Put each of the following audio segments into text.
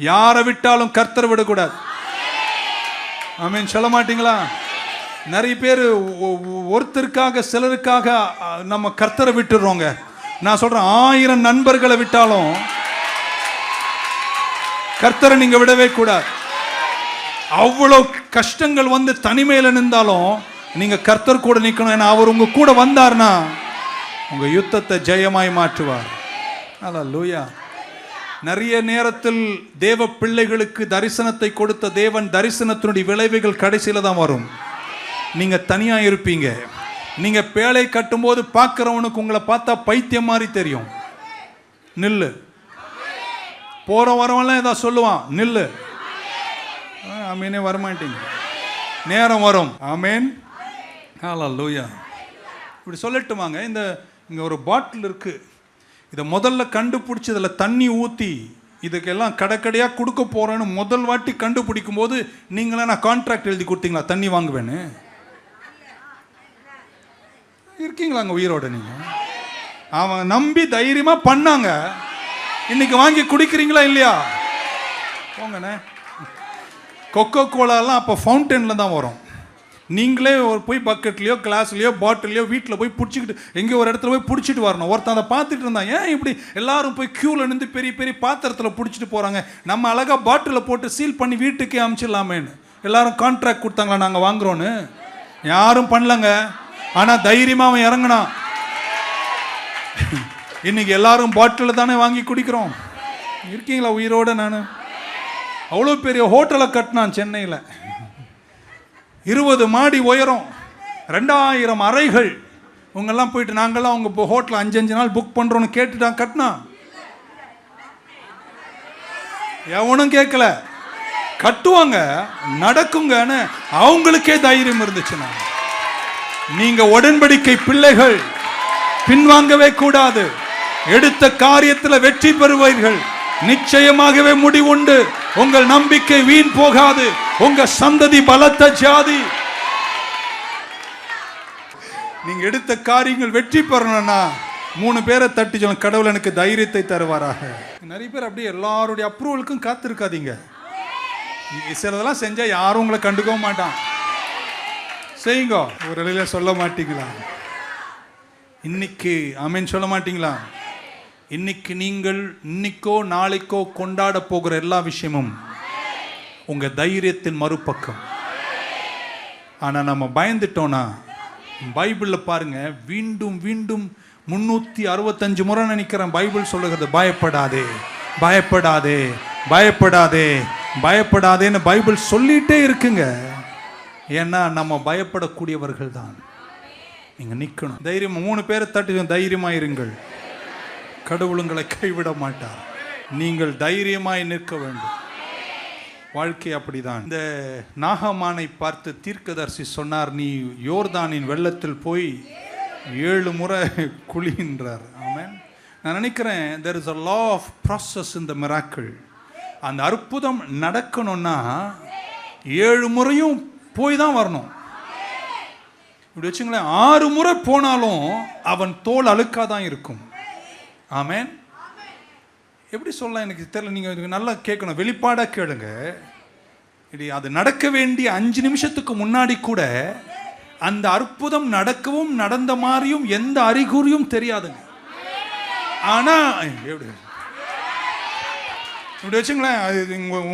யாரை விட்டாலும் கர்த்தரை விடக்கூடாது. ஆமென் சொல்ல மாட்டீங்களா? நிறைய பேர் ஒருத்தருக்காக சிலருக்காக நம்ம கர்த்தரை விட்டுடுறோங்க. நான் சொல்றேன், 1000 நண்பர்களை விட்டாலும் கர்த்தரை நீங்க விடவே கூடாது. அவ்வளவு கஷ்டங்கள் வந்து தனிமையில நின்றாலும் நீங்க கர்த்தர் கூட நிக்கணும். ஏன்னா அவர் உங்க கூட வந்தார்னா உங்க யுத்தத்தை ஜெயமாய் மாற்றுவார். அல்லேலூயா. நிறைய நேரத்தில் தேவ பிள்ளைகளுக்கு தரிசனத்தை கொடுத்த தேவன் தரிசனத்தினுடைய விளைவுகள் கடைசியில தான் வரும். நீங்க தனியா இருப்பீங்க. நீங்க பேழை கட்டும்போது பார்க்கிறவனுக்கு உங்களை பார்த்தா பைத்தியம் மாதிரி தெரியும். நில்லு. போற வரவெல்லாம் ஏதாவது சொல்லுவான், நில்லு. ஆமீனே வரமாட்டீங்க. நேரம் வரும். ஆமேன். ஹல்லேலூயா. இப்படி சொல்லட்டுமாங்க, இங்க ஒரு பாட்டில் இருக்கு. இதை முதல்ல கண்டுபிடிச்சி இதில் தண்ணி ஊற்றி இதுக்கெல்லாம் கடைக்கடையாக கொடுக்க போகிறேன்னு முதல் வாட்டி கண்டுபிடிக்கும் போது நீங்களே நான் கான்ட்ராக்ட் எழுதி கொடுத்தீங்களா தண்ணி வாங்குவேன்னு? இருக்கீங்களா அங்கே உயிரோட? நீங்கள் அவங்க நம்பி தைரியமாக பண்ணாங்க. இன்னைக்கு வாங்கி குடிக்கிறீங்களா இல்லையா? போங்கண்ணே. கொக்கோ கோலாலாம் அப்போ ஃபவுண்டனில் தான் வரும். நீங்களே போய் பக்கெட்லையோ கிளாஸ்லையோ பாட்டிலையோ வீட்டில் போய் பிடிச்சிக்கிட்டு எங்கேயோ ஒரு இடத்துல போய் பிடிச்சிட்டு வரணும். ஒருத்தன் அதை பார்த்துட்டு இருந்தான். ஏன் இப்படி எல்லாரும் போய் க்யூவில் நின்று பெரிய பெரிய பாத்திரத்தில் பிடிச்சிட்டு போகிறாங்க, நம்ம அழகாக பாட்டிலில் போட்டு சீல் பண்ணி வீட்டுக்கே அனுப்பிச்சிடலாமேன்னு எல்லாரும் கான்ட்ராக்ட் கொடுத்தாங்களா நாங்கள் வாங்குறோன்னு? யாரும் பண்ணலங்க. ஆனால் தைரியமாக அவன் இறங்கினான். இன்னைக்கு எல்லாரும் பாட்டிலில் தானே வாங்கி குடிக்கிறோம். இருக்கீங்களா உயிரோட? நான் அவ்வளோ பெரிய ஹோட்டலை கட்டினான் சென்னையில். 20 மாடி உயரம், 2000 அறைகள். உங்கெல்லாம் போயிட்டு நாங்கள்லாம் உங்க ஹோட்டல் 5 நாள் புக் பண்றோம்னு கேட்டுட்டான், கட்டினா எவனும் கேட்கல. கட்டுவாங்க, நடக்குங்கன்னு அவங்களுக்கே தைரியம் இருந்துச்சுன்னா. நீங்க உடன்படிக்கை பிள்ளைகள், பின்வாங்கவே கூடாது. எடுத்த காரியத்தில் வெற்றி பெறுவீர்கள். நிச்சயமாகவே முடிவுண்டு. உங்கள் நம்பிக்கை வீண் போகாது. உங்க சந்ததி பலத்த ஜாதி. நீங்க எடுத்த காரியங்கள் வெற்றி பெறணும்னா 3 பேரை தட்டி சொல்லுங்க, கடவுள் எனக்கு தைரியத்தை தருவாராக. நிறைய பேர் அப்படியே எல்லாருடைய அப்ரூவலுக்கும் காத்திருக்காதீங்க. சிலதெல்லாம் செஞ்சா யாரும் உங்களை கண்டுக்கவும் மாட்டான். செய்யுங்க. ஒரு இலையில சொல்ல மாட்டீங்களா? இன்னைக்கு ஆமென் சொல்ல மாட்டீங்களா? இன்னைக்கு நீங்கள் இன்னைக்கோ நாளைக்கோ கொண்டாட போகிற எல்லா விஷயமும் உங்க தைரியத்தின் மறுபக்கம். ஆனா நம்ம பயந்துட்டோம்னா, பைபிள்ல பாருங்க, மீண்டும் மீண்டும் 365 முறை நினைக்கிறேன் பைபிள் சொல்லுகிறது, பயப்படாதே பயப்படாதே பயப்படாதே பயப்படாதேன்னு பைபிள் சொல்லிட்டே இருக்குங்க. ஏன்னா நம்ம பயப்படக்கூடியவர்கள் தான். நீங்க நிக்கணும். தைரியமா 3 பேரை தட்டி தைரியமா இருங்கள். கடவுள் உங்களை கைவிட மாட்டார். நீங்கள் தைரியமாய் நிற்க வேண்டும். வாழ்க்கை அப்படிதான். இந்த நாகமானை பார்த்து தீர்க்கதரிசி சொன்னார், நீ யோர்தானின் வெள்ளத்தில் போய் 7 முறை குளின்றார். ஆமென். நான் நினைக்கிறேன், there is a law of process in the miracle. அந்த அற்புதம் நடக்கணும்னா 7 முறையும் போய் தான் வரணும். இப்படி வச்சுங்களேன், 6 முறை போனாலும் அவன் தோல் அழுக்காதான் இருக்கும். ஆமென். எப்படி சொல்லலாம் எனக்கு தெரியல. நீங்கள் நல்லா கேட்கணும், வெளிப்பாடாக கேளுங்க. அது நடக்க வேண்டிய 5 நிமிஷத்துக்கு முன்னாடி கூட அந்த அற்புதம் நடக்கவும் நடந்த மாதிரியும் எந்த அறிகுறியும் தெரியாதுங்க. ஆனா இப்படி வச்சுங்களேன்,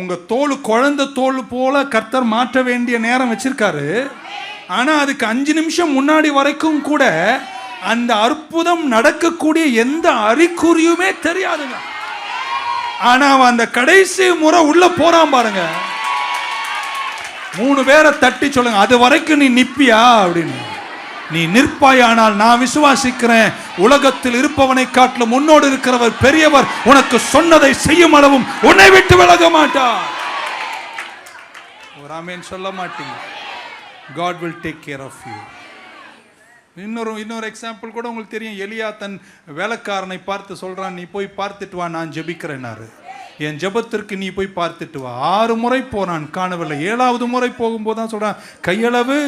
உங்க தோல் குழந்தை தோல் போல கர்த்தர் மாற்ற வேண்டிய நேரம் வச்சிருக்காரு. ஆனா அதுக்கு 5 நிமிஷம் முன்னாடி வரைக்கும் கூட அந்த அற்புதம் நடக்கக்கூடிய எந்த அறிகுறியுமே தெரியாதுங்க. ஆனா அவன் அந்த கடைசி முறை உள்ள போறான் பாருங்க. 3 பேரை தட்டி சொல்லுங்க, அது வரைக்கும் நீ நிப்பியா அப்படின்னு. நீ நிற்பாயானால் நான் விசுவாசிக்கிறேன், உலகத்தில் இருப்பவனை காட்டிலும் முன்னோடு இருக்கிறவர் பெரியவர். உனக்கு சொன்னதை செய்யும் அளவும் உன்னை விட்டு விலக மாட்டார். ஒரு ஆமென் சொல்ல மாட்டீங்க. God will take care of you. இன்னொரு எக்ஸாம்பிள் கூட உங்களுக்கு தெரியும். எலியா தன் வேலைக்காரனை பார்த்து சொல்றான், நீ போய் பார்த்துட்டு வா, நான் ஜெபிக்கிறேன்னாரு. என் ஜெபத்திற்கு நீ போய் பார்த்துட்டு வா. 6 முறை போனான், காணவில்லை. 7வது முறை போகும்போது தான் சொல்றான், கையளவு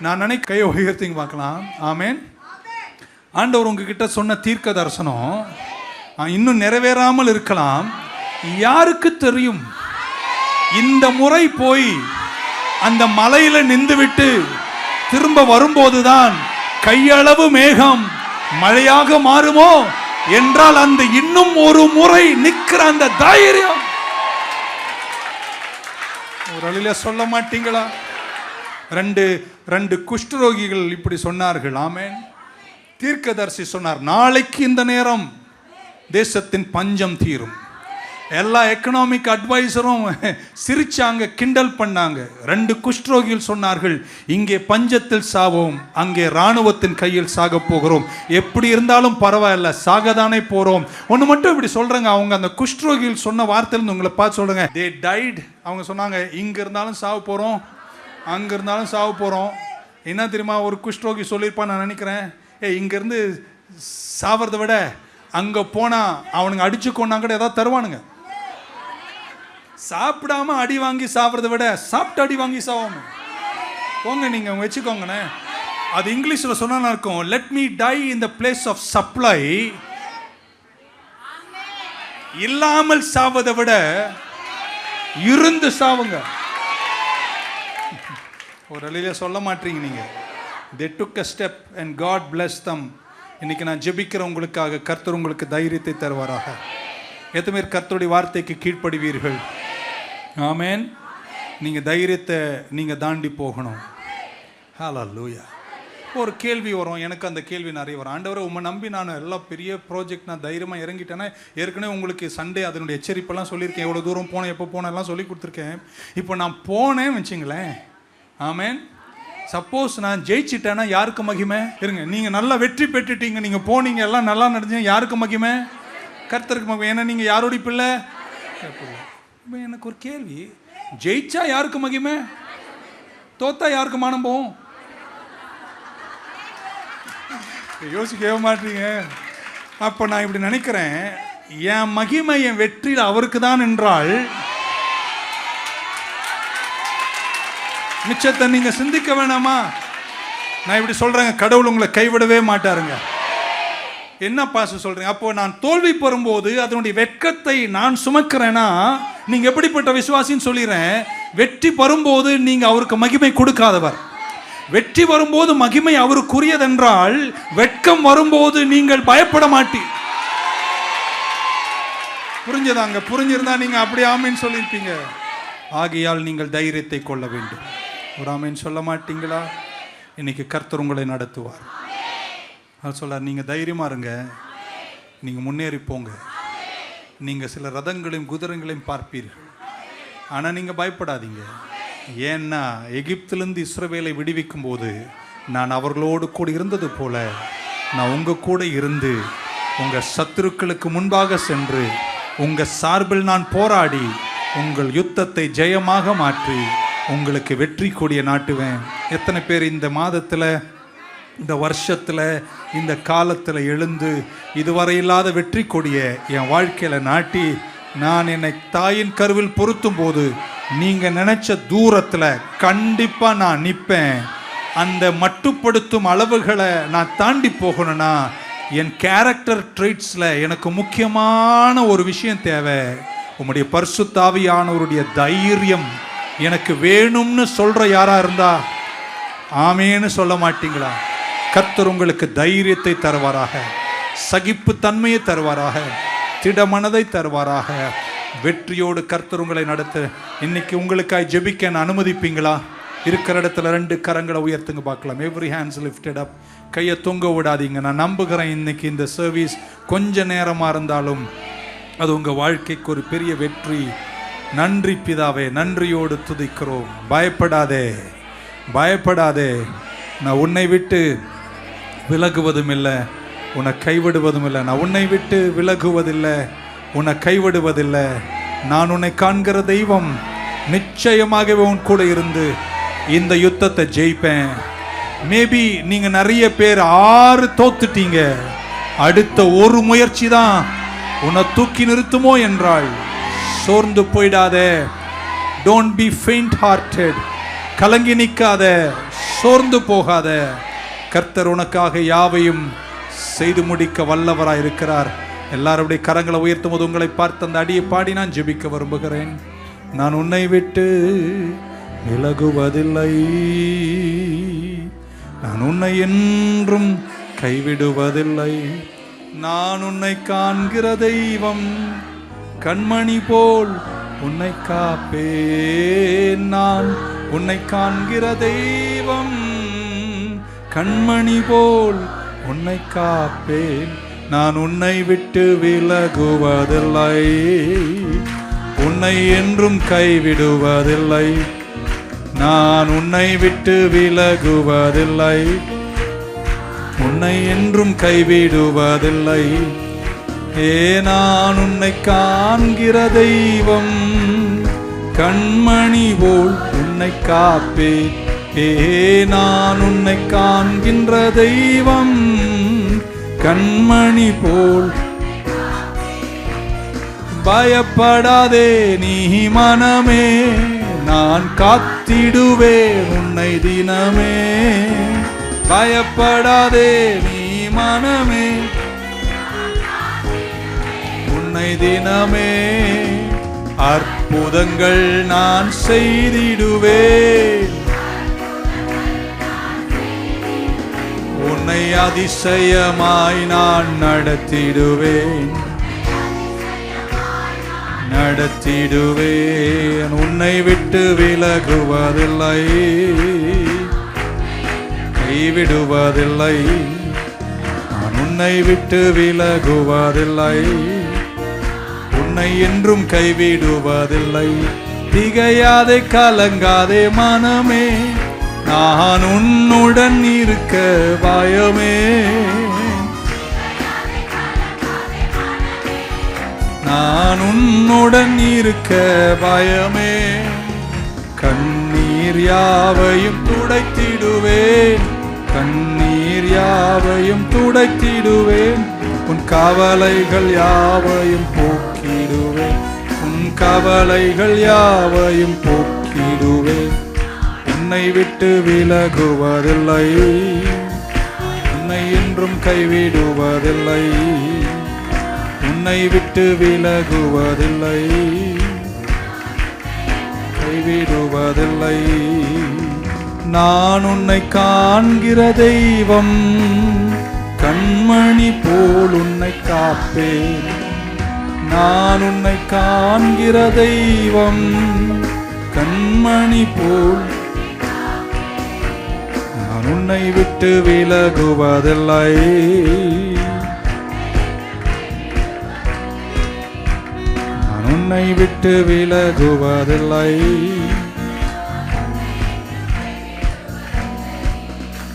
நான் கையை உயர்த்திங்க பார்க்கலாம். ஆமென். ஆண்டவர் உங்ககிட்ட சொன்ன தீர்க்க தரிசனம் இன்னும் நிறைவேறாமல் இருக்கலாம். யாருக்கு தெரியும்? இந்த முறை போய் அந்த மலையில நின்றுவிட்டு திரும்ப வரும்போதுதான் கையளவு மேகம் மழையாக மாறுமோ என்றால் அந்த இன்னும் ஒரு முறை நிக்கிற அந்த தைரியம் ஒரு அழில சொல்ல மாட்டீங்களா? ரெண்டு குஷ்டரோகிகள் இப்படி சொன்னார்கள். ஆமென். தீர்க்கதரிசி சொன்னார், நாளைக்கு இந்த நேரம் தேசத்தின் பஞ்சம் தீரும். எல்லா எக்கனாமிக் அட்வைசரும் சிரிச்சாங்க, கிண்டல் பண்ணாங்க. 2 குஷ்டரோகிகள் சொன்னார்கள், இங்கே பஞ்சத்தில் சாவோம், அங்கே இராணுவத்தின் கையில் சாக போகிறோம். எப்படி இருந்தாலும் பரவாயில்ல, சாகதானே போறோம். ஒன்று மட்டும் இப்படி சொல்றாங்க, அவங்க அந்த குஷ்டரோகிகள் சொன்ன வார்த்தையிலிருந்து உங்களை பார்த்து சொல்றாங்க, they died. அவங்க சொன்னாங்க, இங்க இருந்தாலும் சாவு போறோம், அங்க இருந்தாலும் சாவு போறோம். என்ன தெரியுமா ஒரு குஷ்டரோகி சொல்லியிருப்பான்னு நான் நினைக்கிறேன், இங்க இருந்து சாவறதை விட அங்க போனா அவனுங்க அடிச்சு கொண்டா கூட ஏதாவது தருவானுங்க. சாப்பிடாம அடி வாங்கி சாப்பிட்றத விட சாப்பிட்டு அடி வாங்கி சாவாம போங்க, நீங்க வச்சுக்கோங்கண்ணே. அது இங்கிலீஷ்ல சொன்னா இருக்கும், let me die in the place of supply. இல்லாமல் சாவதை விட இருந்து சாவுங்க. ஒரு அழில சொல்ல மாட்டீங்க நீங்க. they took a step and God blessed them. இன்னைக்கு நான் ஜெபிக்கிறேன் உங்களுக்காக, கர்த்தர் உங்களுக்கு தைரியத்தை தருவாராக. எத்தனை பேர் கர்த்தருடைய வார்த்தைக்கு கீழ்ப்படிவீர்கள்? ஆமென். நீங்க தைரியத்தை நீங்க தாண்டி போகணும். ஹல்லேலூயா. ஒரு கேள்வி வரும், எனக்கு அந்த கேள்வி நிறைய வரும். ஆண்டவரை உம்மை நம்பி நான் எல்லாம் பெரிய ப்ராஜெக்ட் நான் தைரியமாக இறங்கிட்டேன்னா, ஏற்கனவே உங்களுக்கு சண்டே அதனுடைய எச்சரிப்பெல்லாம் சொல்லியிருக்கேன், எவ்வளோ தூரம் போனேன், எப்போ போனேன் எல்லாம் சொல்லி கொடுத்துருக்கேன். இப்போ நான் போனேன்னு வச்சுங்களேன், ஆமென், சப்போஸ் நான் ஜெயிச்சிட்டேன்னா யாருக்கு மகிமை? இருங்க, நீங்கள் நல்லா வெற்றி பெற்றுட்டீங்க, நீங்கள் போனீங்க, எல்லாம் நல்லா நடந்தீங்க, யாருக்கு மகிமை? கர்த்தருக்கு மகிமை. ஏன்னா நீங்கள் யாரோடைய பிள்ளை? இப்போ எனக்கு ஒரு கேள்வி, ஜெயிச்சா யாருக்கு மகிமை, தோத்தா யாருக்கு மானம் போகும்? யோசிக்கவே மாட்டீங்க. அப்போ நான் இப்படி நினைக்கிறேன், என் மகிமை என் வெற்றியில் அவருக்கு தான் என்றால் மிச்சத்தை நீங்க சிந்திக்க வேணாமா? நான் இப்படி சொல்றேங்க, கடவுள் உங்களை கைவிடவே மாட்டாருங்க. என்ன பாச சொல்றேன்? அப்போ நான் தோல்வி பெறும்போது அதனுடைய வெட்கத்தை நான் சுமக்கிறேன்னா, நீங்க எப்படிப்பட்ட விசுவாசின்னு சொல்லிடுறேன். வெற்றி பெறும்போது நீங்க அவருக்கு மகிமை கொடுக்காதவர். வெற்றி வரும்போது மகிமை அவருக்குரியதென்றால், வெட்கம் வரும்போது நீங்கள் பயப்பட மாட்டீர். புரிஞ்சதாங்க? புரிஞ்சிருந்தா நீங்க அப்படி ஆமீன் சொல்லியிருப்பீங்க. ஆகையால் நீங்கள் தைரியத்தை கொள்ள வேண்டும். ஒரு ஆமீன் சொல்ல மாட்டீங்களா? இன்னைக்கு கர்த்தர் உங்களை நடத்துவார். அவர் சொல்றார், நீங்க தைரியமா இருங்க, நீங்க முன்னேறி போங்க. நீங்க சில ரதங்களையும் குதிரைகளையும் பார்ப்பீர்கள், ஆனா நீங்க பயப்படாதீங்க. ஏன்னா எகிப்திலிருந்து இஸ்ரவேலை விடுவிக்கும் போது நான் அவர்களோடு கூட இருந்தது போல நான் உங்க கூட இருந்து உங்க சத்துருக்களுக்கு முன்பாக சென்று உங்க சார்பில் நான் போராடி உங்கள் யுத்தத்தை ஜெயமாக மாற்றி உங்களுக்கு வெற்றி கொடியை நாட்டுவேன். எத்தனை பேர் இந்த மாதத்தில், இந்த வருஷத்தில், இந்த காலத்தில் எழுந்து இதுவரை இல்லாத வெற்றி கொடியை என் வாழ்க்கையில் நாட்டி, நான் என்னை தாயின் கருவில் பொருத்தும் போது நீங்கள் நினச்ச தூரத்தில் கண்டிப்பாக நான் நிற்பேன். அந்த மட்டுப்படுத்தும் அளவுகளை நான் தாண்டி போகணும்னா என் கேரக்டர் ட்ரெய்ட்ஸில் எனக்கு முக்கியமான ஒரு விஷயம் தேவை. உம்முடைய பரிசுத்த ஆவியானவருடைய தைரியம் எனக்கு வேணும்னு சொல்ற யாரா இருந்தா ஆமேன்னு சொல்ல மாட்டீங்களா? கர்த்தர் உங்களுக்கு தைரியத்தை தருவாராக, சகிப்பு தன்மையை தருவாராக, திடமனதை தருவாராக. வெற்றியோடு கர்த்தர் உங்களை நடத்த இன்னைக்கு உங்களுக்காய் ஜெபிக்க அனுமதிப்பீங்களா? இருக்கிற இடத்துல 2 கரங்களை உயர்த்துங்க பார்க்கலாம். எவ்ரி ஹேண்ட்ஸ் லிஃப்டட் அப். கையை தொங்க விடாதீங்க. நான் நம்புகிறேன் இன்னைக்கு இந்த சர்வீஸ் கொஞ்ச நேரமாக இருந்தாலும் அது உங்கள் வாழ்க்கைக்கு ஒரு பெரிய வெற்றி. நன்றி பிதாவே, நன்றியோடு துதிக்கிறோம். பயப்படாதே, பயப்படாதே. நான் உன்னை விட்டு விலகுவதும் இல்லை, உன்னை கைவிடுவதும் இல்லை. நான் உன்னை விட்டு விலகுவதில்லை, உன்னை கைவிடுவதில்லை. நான் உன்னை காண்கிற தெய்வம். நிச்சயமாகவே உன் கூட இருந்து இந்த யுத்தத்தை ஜெயிப்பேன். மேபி நீங்க நிறைய பேர் 6 தோத்துட்டீங்க. அடுத்த ஒரு முயற்சி தான் உன்னை தூக்கி நிறுத்துமோ என்றால் சோர்ந்து போயிடாதே. Don't be faint hearted. கலங்கி நிற்காத, சோர்ந்து போகாத. கர்த்தர் உனக்காக யாவையும் செய்து முடிக்க வல்லவராய் இருக்கிறார். எல்லாருடைய கரங்களை உயர்த்தும் போது உங்களை பார்த்து அந்த அடியை பாடி நான் ஜெபிக்க விரும்புகிறேன். நான் உன்னை விட்டு விலகுவதில்லை, நான் உன்னை என்றும் கைவிடுவதில்லை. நான் உன்னை காண்கிற தெய்வம், கண்மணி போல் உன்னை காப்பேன். நான் உன்னை காண்கிற தெய்வம், கண்மணி போல் உன்னை காப்பேன். நான் உன்னை விட்டு விலகுவதில்லை, உன்னை என்றும் கைவிடுவதில்லை. நான் உன்னை விட்டு விலகுவதில்லை, உன்னை என்றும் கைவிடுவதில்லை. நான் உன்னை காண்கிற தெய்வம், கண்மணி போல் உன்னை காப்பேன். நான் உன்னை காண்கின்ற தெய்வம், கண்மணி போல். பயப்படாதே நீ மனமே, நான் காத்திடுவேன் உன்னை தினமே. பயப்படாதே நீ மனமே, உன்னை தினமே. அற்புதங்கள் நான் செய்திடுவேன், உன்னை அதிசயமாய் நான் நடத்திடுவேன், நடத்திடுவேன். உன்னை விட்டு விலகுவதில்லை, கைவிடுவதில்லை. நான் உன்னை விட்டு விலகுவதில்லை, உன்னை என்றும் கைவிடுவதில்லை. திகையாதே கலங்காதே மனமே, நான் உன்னுடன் இருக்க பயமே. நான் உன்னுடன் இருக்க பயமே. கண்ணீர் யாவையும் துடைத்திடுவேன், கண்ணீர் யாவையும் துடைத்திடுவேன். உன் கவலைகள் யாவையும் போக்கிடுவேன், உன் கவலைகள் யாவையும் போக்கிடுவேன். உன்னை விட்டு விலகுவதில்லை, உன்னை என்றும் கைவிடுவதில்லை. உன்னை விட்டு விலகுவதில்லை, கைவிடுவதில்லை. நான் உன்னை காண்கிற தெய்வம், கண்மணி போல் உன்னை காப்பேன். நான் உன்னை காண்கிற தெய்வம், கண்மணி போல். நான் உன்னை விட்டு விலகுவதில்லை, நான் உன்னை விட்டு விலகுவதில்லை.